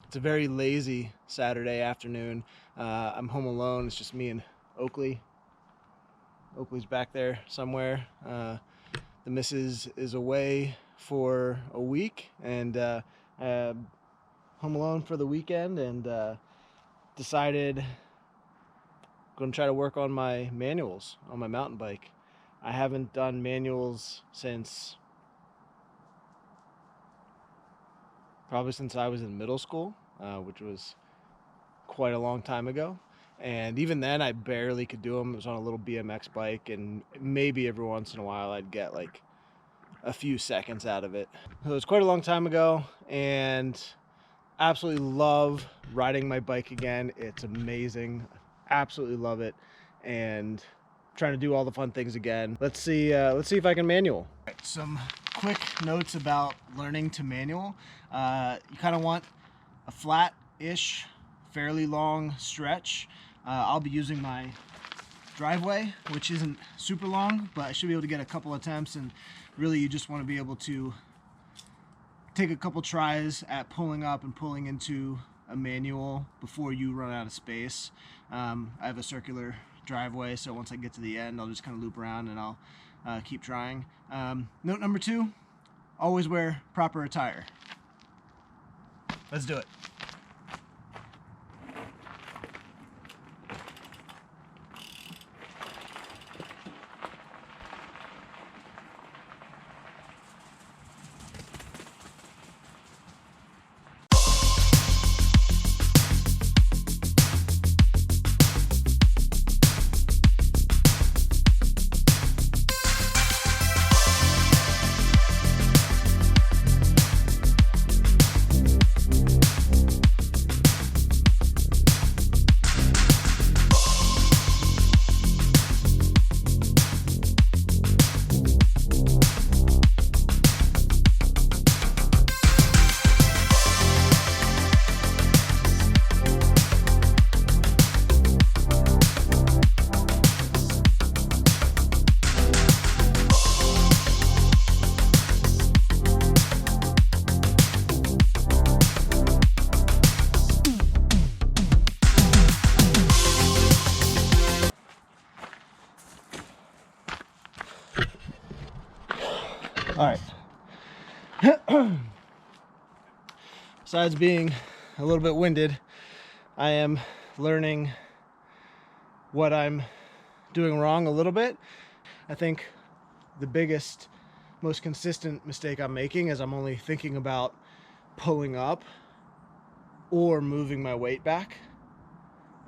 It's a very lazy Saturday afternoon. I'm home alone. It's just me and Oakley. Oakley's back there somewhere. The missus is away for a week, and home alone for the weekend, and decided I'm going to try to work on my manuals on my mountain bike. I haven't done manuals probably since I was in middle school, which was quite a long time ago. And even then, I barely could do them. It was on a little BMX bike, and maybe every once in a while I'd get like a few seconds out of it. So it was quite a long time ago, and absolutely love riding my bike again. It's amazing. Absolutely love it, and trying to do all the fun things again. Let's see if I can manual. Right, some quick notes about learning to manual. You kind of want a flat-ish, fairly long stretch. I'll be using my driveway, which isn't super long, but I should be able to get a couple attempts, and really you just want to be able to take a couple tries at pulling up and pulling into a manual before you run out of space. I have a circular driveway, so once I get to the end, I'll just kind of loop around and I'll keep trying. Note number 2, always wear proper attire. Let's do it. All right. Besides being a little bit winded, I am learning what I'm doing wrong a little bit. I think the biggest, most consistent mistake I'm making is I'm only thinking about pulling up or moving my weight back.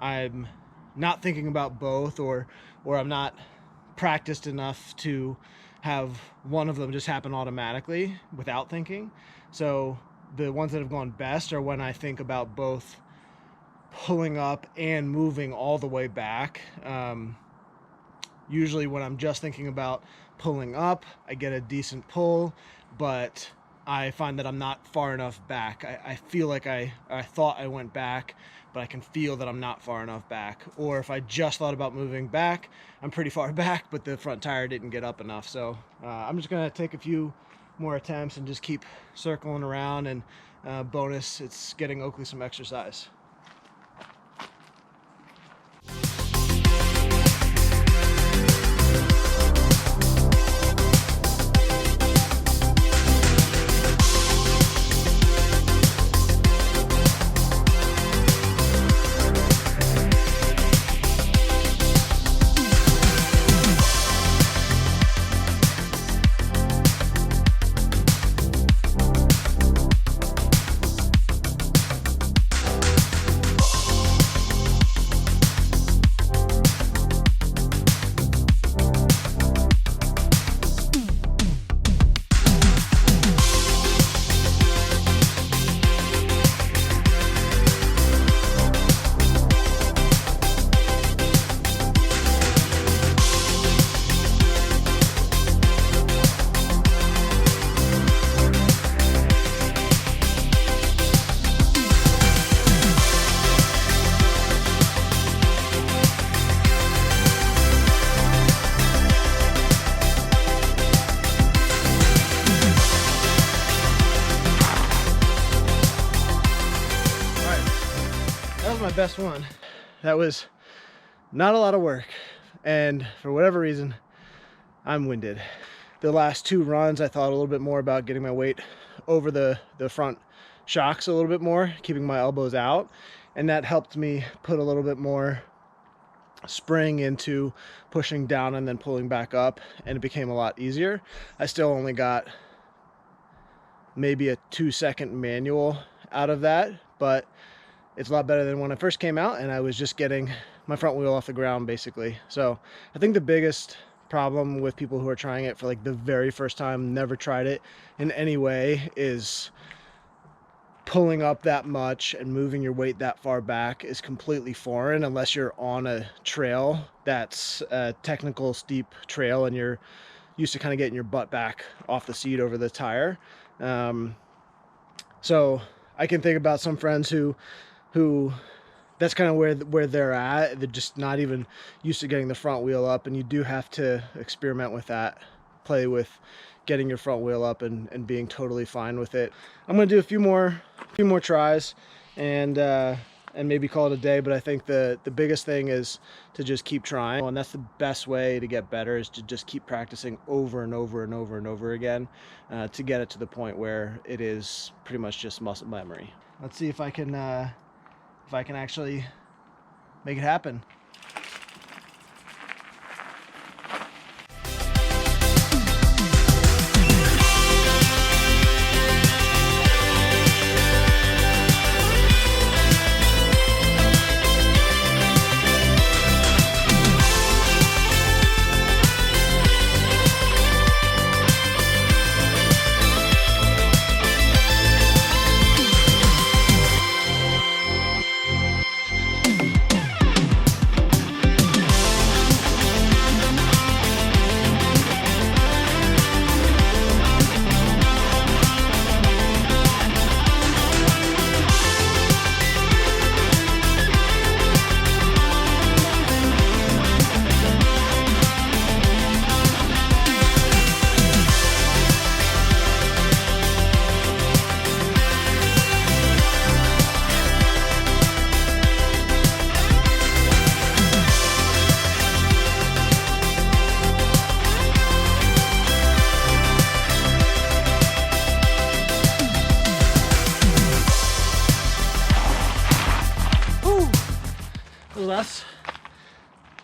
I'm not thinking about both, or I'm not practiced enough to have one of them just happen automatically without thinking. So the ones that have gone best are when I think about both pulling up and moving all the way back. Usually when I'm just thinking about pulling up, I get a decent pull, but I find that I'm not far enough back. I feel like I thought I went back, but I can feel that I'm not far enough back. Or if I just thought about moving back, I'm pretty far back, but the front tire didn't get up enough. So I'm just gonna take a few more attempts and just keep circling around, and bonus, it's getting Oakley some exercise. was my best one. That was not a lot of work, and for whatever reason, I'm winded. The last 2 runs, I thought a little bit more about getting my weight over the front shocks a little bit more, keeping my elbows out, and that helped me put a little bit more spring into pushing down and then pulling back up, and it became a lot easier. I still only got maybe a 2-second manual out of that, but it's a lot better than when I first came out and I was just getting my front wheel off the ground basically. So I think the biggest problem with people who are trying it for like the very first time, never tried it in any way, is pulling up that much and moving your weight that far back is completely foreign unless you're on a trail that's a technical steep trail and you're used to kind of getting your butt back off the seat over the tire. So I can think about some friends who that's kind of where they're at. They're just not even used to getting the front wheel up, and you do have to experiment with that, play with getting your front wheel up and being totally fine with it. I'm gonna do a few more tries and maybe call it a day, but I think the biggest thing is to just keep trying, and that's the best way to get better, is to just keep practicing over and over and over and over again to get it to the point where it is pretty much just muscle memory. Let's see if I can actually make it happen.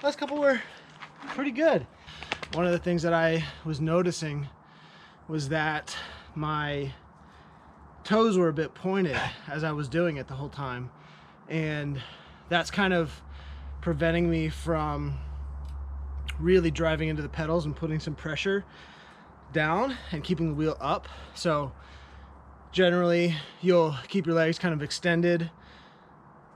Last couple were pretty good. One of the things that I was noticing was that my toes were a bit pointed as I was doing it the whole time, and that's kind of preventing me from really driving into the pedals and putting some pressure down and keeping the wheel up. So generally you'll keep your legs kind of extended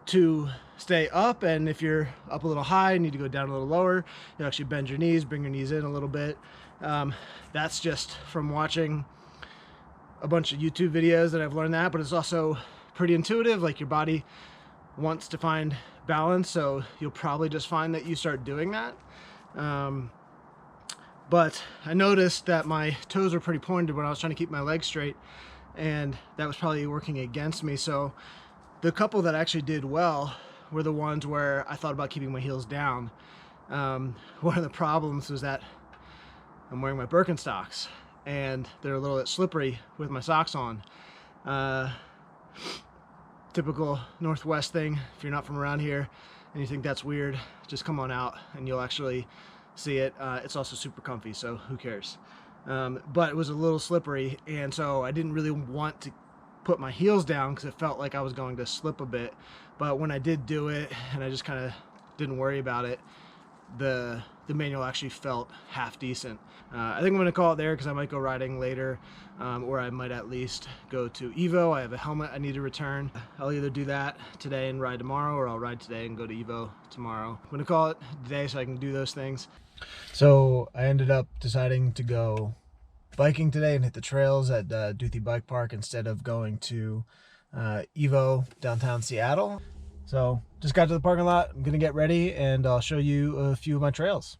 to stay up, and if you're up a little high, you need to go down a little lower. You actually bend your knees, bring your knees in a little bit. That's just from watching a bunch of YouTube videos that I've learned that, but it's also pretty intuitive. Like, your body wants to find balance, so you'll probably just find that you start doing that. But I noticed that my toes were pretty pointed when I was trying to keep my legs straight, and that was probably working against me. So the couple that actually did well were the ones where I thought about keeping my heels down. One of the problems was that I'm wearing my Birkenstocks and they're a little bit slippery with my socks on. Typical Northwest thing. If you're not from around here and you think that's weird, just come on out and you'll actually see it. It's also super comfy, so who cares? But it was a little slippery, and so I didn't really want to put my heels down because it felt like I was going to slip a bit. But when I did do it and I just kind of didn't worry about it, the manual actually felt half decent. I think I'm going to call it there because I might go riding later, or I might at least go to Evo. I have a helmet I need to return. I'll either do that today and ride tomorrow, or I'll ride today and go to Evo tomorrow. I'm going to call it today so I can do those things. So I ended up deciding to go biking today and hit the trails at Duthie Bike Park instead of going to Evo downtown Seattle. So just got to the parking lot. I'm gonna get ready and I'll show you a few of my trails.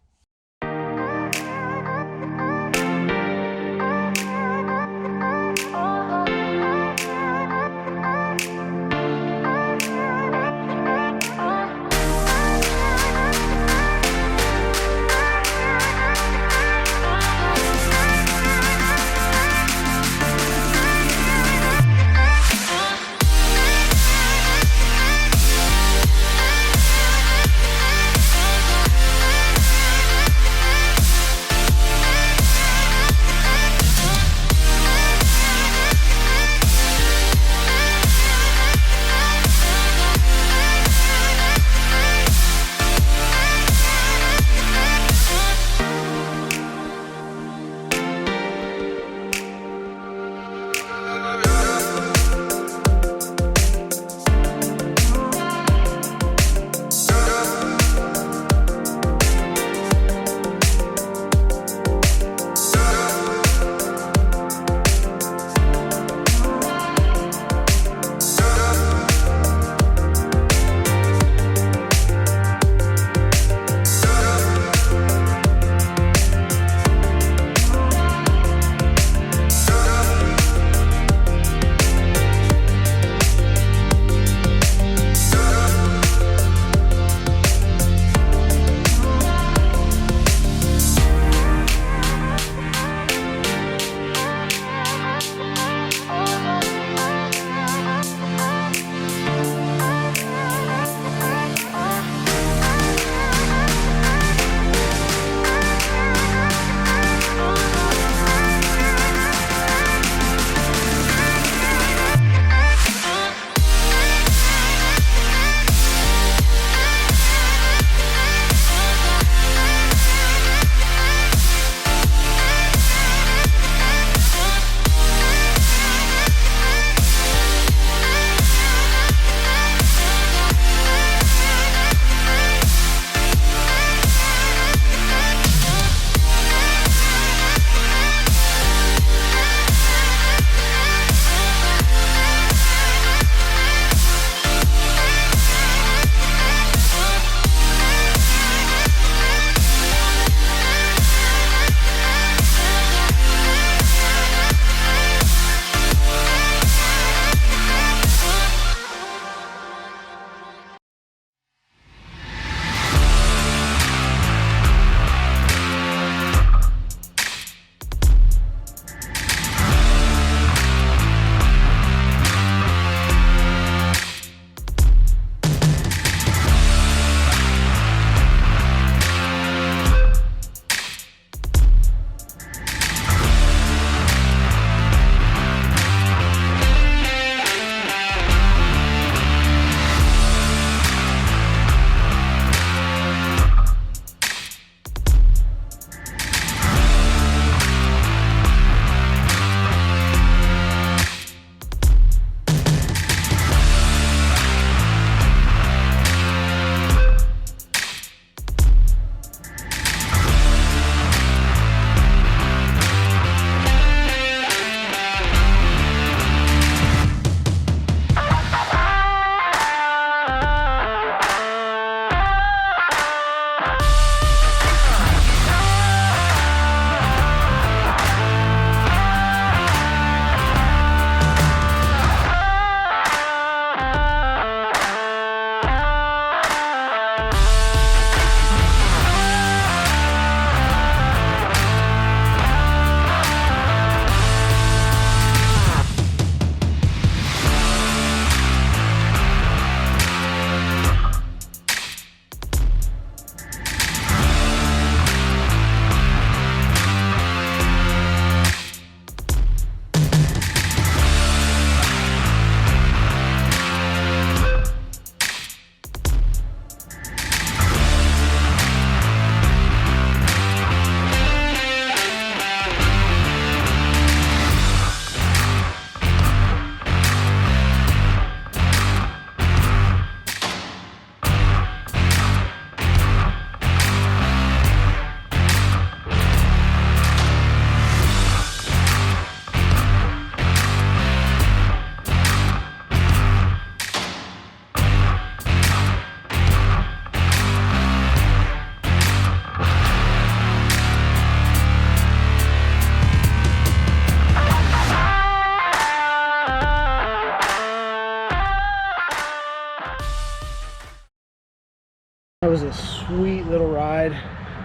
That was a sweet little ride.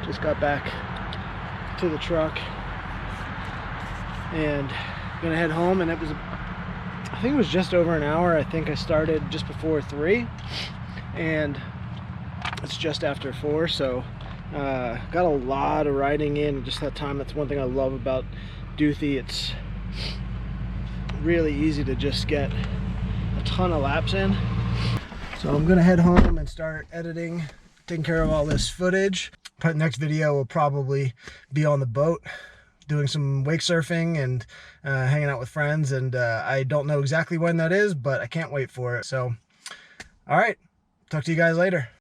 Just got back to the truck and gonna head home, and it was, I think it was just over an hour. I think I started just before 3 and it's just after 4, so got a lot of riding in just that time. That's one thing I love about Duthie. It's really easy to just get a ton of laps in. So I'm gonna head home and start editing, taking care of all this footage. Next video will probably be on the boat, doing some wake surfing and hanging out with friends, and I don't know exactly when that is, but I can't wait for it. So all right, talk to you guys later.